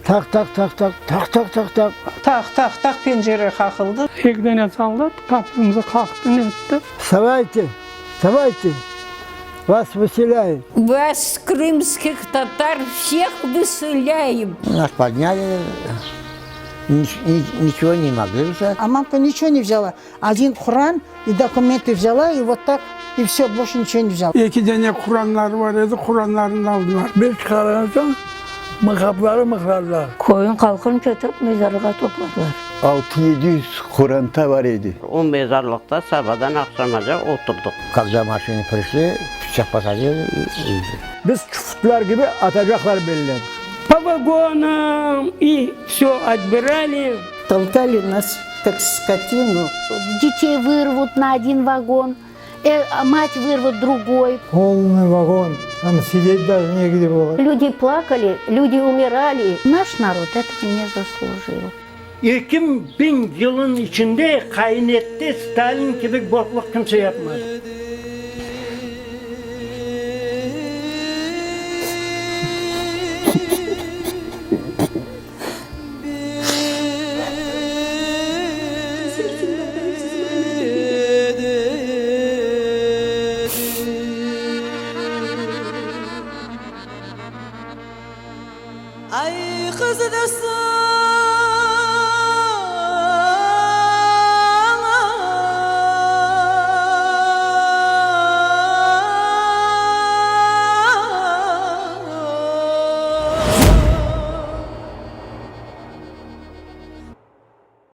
Tak tak tak tak tak tak tak tak. Tak tak tak pencere kakıldı. Ekdene sallat, kapımızı kalktın etti. Давайте, давайте. Вас выселяют. Вас, крымских татар, всех выселяем. Нас подняли, ничего не могли взять. А мамка ничего не взяла. Один Kur'an и документы взяла, и вот так, и все, больше ничего не взяла. 2 tane Kur'anlar var idi, Kur'anlarını aldılar. Bir çıkarınca mıkapları mıklarlar. Koyun kalkın götürüp mezarlığa topladılar. 600-700 Kur'an var idi. O mezarlıkta sabahdan akşamaca oturduk. Когда машины пришли, всех посадили и увезли. Biz küfütler gibi atacaklar belli. По вагонам и все отбирали. Толкали нас, как скотину. Детей вырвут на один вагон, мать вырвут другой. Полный вагон. Там сидеть даже негде было. Люди плакали, люди умирали. Наш народ этого не заслужил. 2000 yılın içinde kaynetti Stalin gibi bokluk kimse yapmadı. Ay kızı da